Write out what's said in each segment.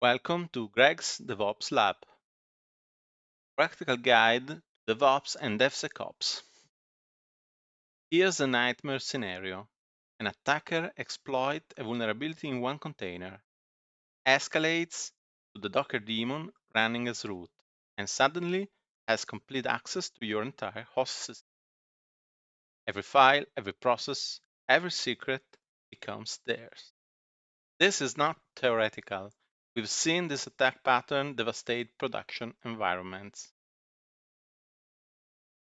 Welcome to Greg's DevOps Lab, practical guide to DevOps and DevSecOps. Here's a nightmare scenario. An attacker exploits a vulnerability in one container, escalates to the Docker daemon running as root, and suddenly has complete access to your entire host system. Every file, every process, every secret becomes theirs. This is not theoretical. We've seen this attack pattern devastate production environments.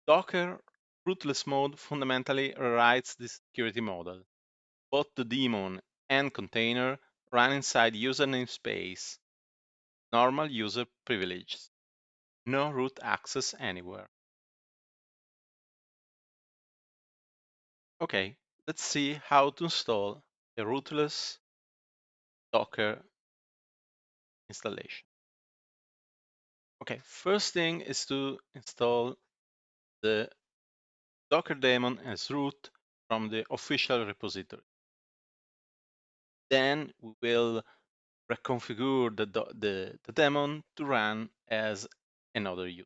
Docker Rootless Mode fundamentally rewrites the security model. Both the daemon and container run inside user namespace, normal user privileges, no root access anywhere. Okay, let's see how to install a rootless Docker installation. Okay, first thing is to install the Docker daemon as root from the official repository. Then we will reconfigure the daemon to run as another user.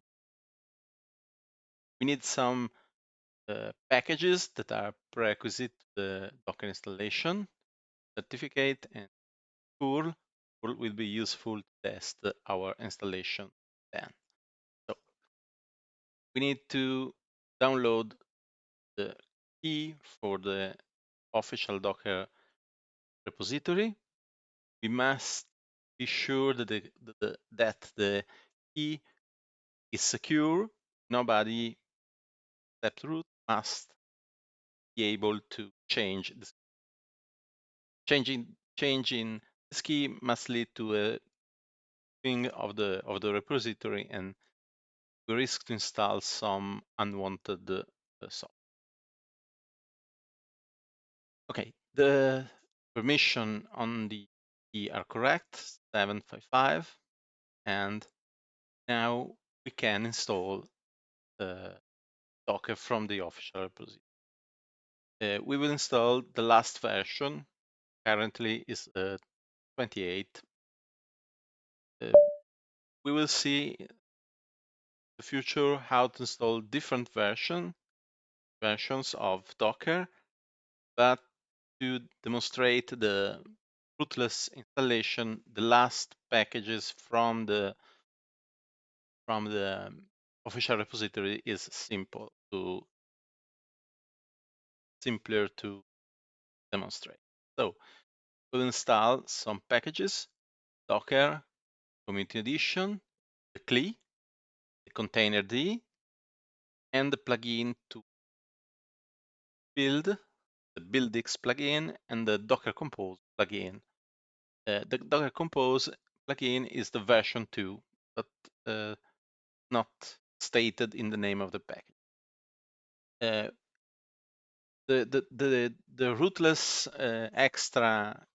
We need some packages that are prerequisite to the Docker installation, certificate, and curl. Curl will be useful to test our installation then. So we need to download the key for the official Docker repository. We must be sure that the key is secure. Nobody except root must be able to change this. Changing this key must lead to a thing of the repository, and we risk to install some unwanted software. Okay, the permission on the key are correct, 755, and now we can install Docker from the official repository. We will install the last version, currently is 28. We will see in the future how to install different versions of Docker, but to demonstrate the rootless installation, the last packages from the official repository is simpler to demonstrate. So we'll install some packages: Docker Community Edition, the CLI, the Container D, and the plugin to build, the BuildX plugin, and the Docker Compose plugin. The Docker Compose plugin is the version 2, but not stated in the name of the package. The rootless extra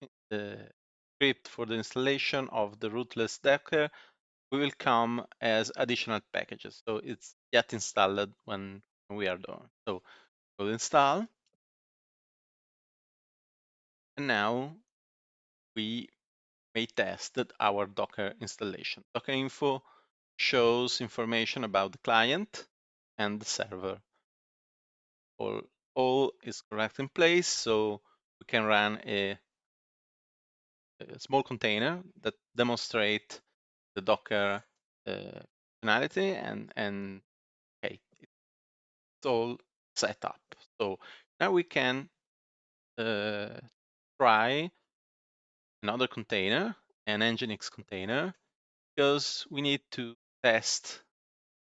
script for the installation of the rootless Docker will come as additional packages. So it's yet installed when we are done. So we'll install. And now we may test our Docker installation. Docker info shows information about the client and the server. All is correct in place, so we can run a small container that demonstrate the Docker functionality, and okay, it's all set up. So now we can try another container, an Nginx container, because we need to test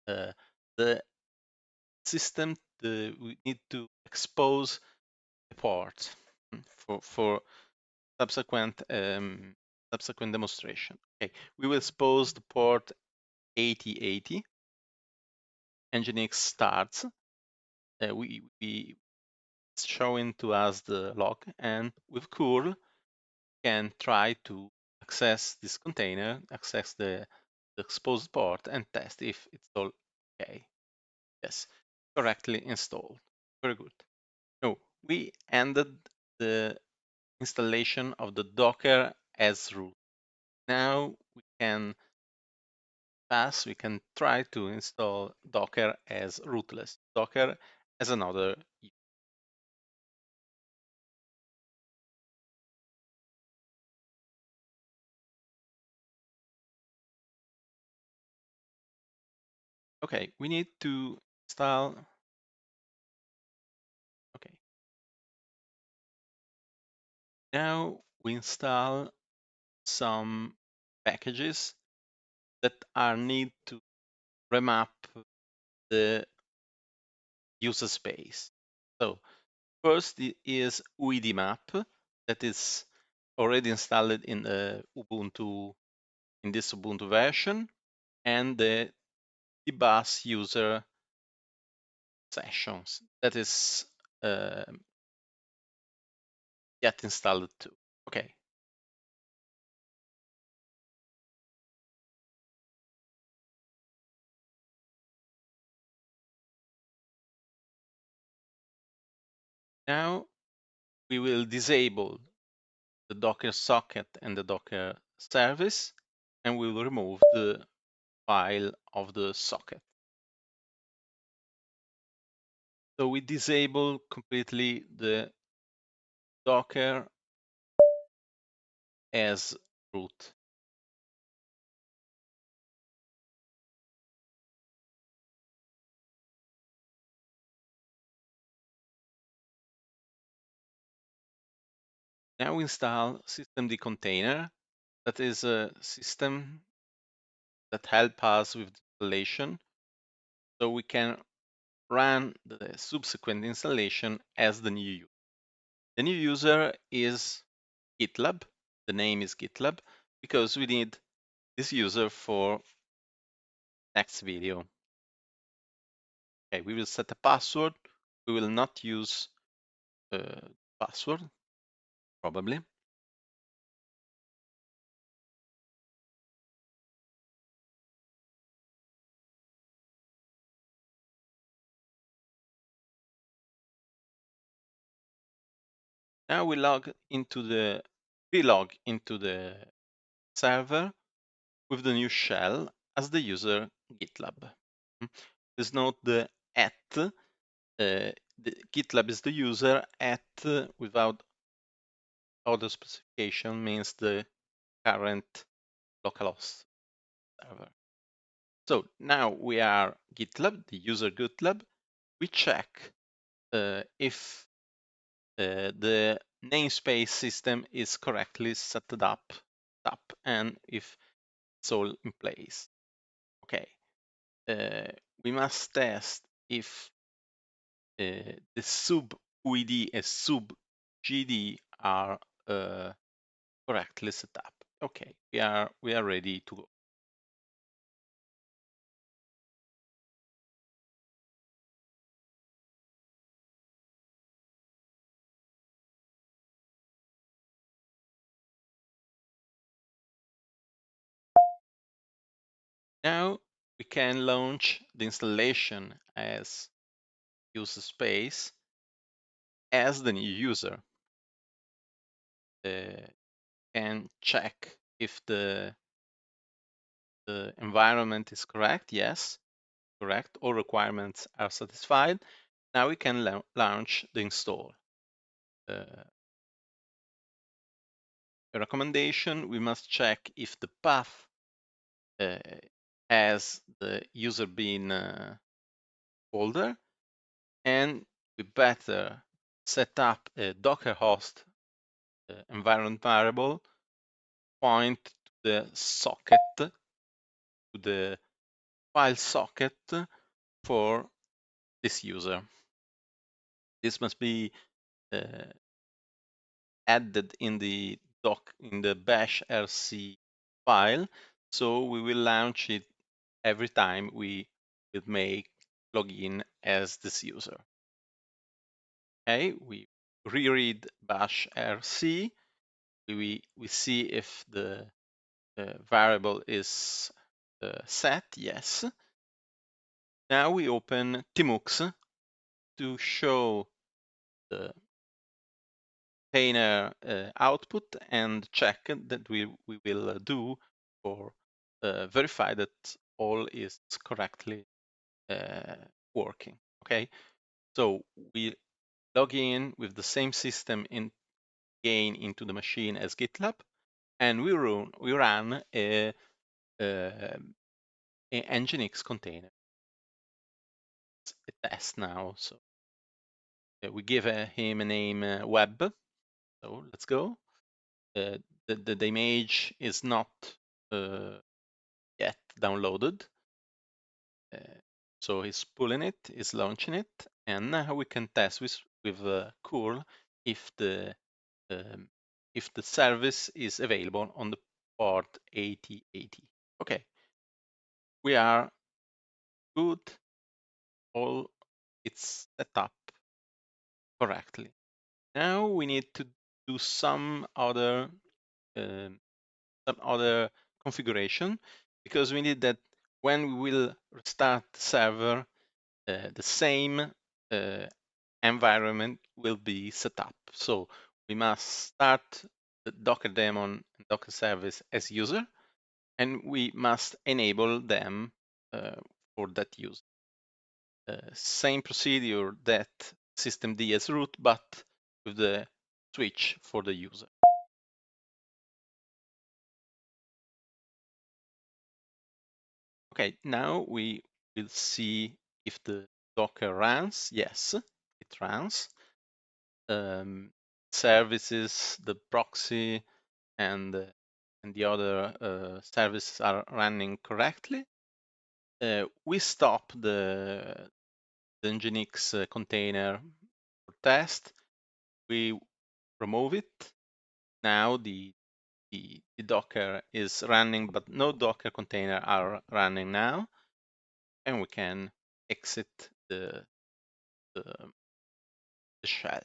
the system. We need to expose a port for subsequent demonstration. Okay, we will expose the port 8080. Nginx starts. It's showing to us the log, and with curl can try to access this container, access the exposed port, and test if it's all okay. Yes, correctly installed. Very good. No, we ended the installation of the Docker as root. Now we can try to install Docker as rootless. Docker as another. Okay, we need to install. Okay. Now we install some packages that are need to remap the user space. So first is uidmap that is already installed in the Ubuntu, in this Ubuntu version, and the dbus user sessions that is uh, yet installed too. Okay. Now we will disable the Docker socket and the Docker service, and we will remove the file of the socket. So we disable completely the Docker as root. Now we install systemd container. That is a system that helps us with installation, so we can run the subsequent installation as the new user. The new user is GitLab. The name is GitLab because we need this user for next video. Okay, we will set a password. We will not use password, probably. Now we log into the server with the new shell as the user GitLab. Please note the at. The GitLab is the user, at without other specification means the current localhost server. So now we are GitLab, the user GitLab. We check if the namespace system is correctly set up, and if it's all in place. Okay, we must test if the sub UID and sub GD are correctly set up. Okay, we are ready to go. Now we can launch the installation as user space as the new user. And check if the environment is correct. Yes, correct. All requirements are satisfied. Now we can launch the install. A recommendation, we must check if the path has the user bin folder, and we better set up a Docker host environment variable, point to the socket, to the file socket for this user. This must be added in the bash rc file, so we will launch it every time we will make login as this user. Okay, we reread bash rc. We see if the variable is set. Yes. Now we open tmux to show the container output and check that we will do for verify that all is correctly working. Okay, so we log in with the same system again into the machine as GitLab, and we run a Nginx container. It's a test now, so we give him a name web. So let's go. The image is not yet downloaded. So he's pulling it, he's launching it, and now we can test with curl if the service is available on the port 8080. Okay, we are good. All it's set up correctly. Now we need to do some other configuration, because we need that when we will restart the server, the same environment will be set up. So we must start the Docker daemon and Docker service as user, and we must enable them for that use. Same procedure that systemd as root, but with the switch for the user. Okay, now we will see if the Docker runs. Yes, it runs. Services, the proxy, and the other services are running correctly. We stop the Nginx container for test. We remove it. Now the Docker is running, but no Docker container are running now, and we can exit the shell.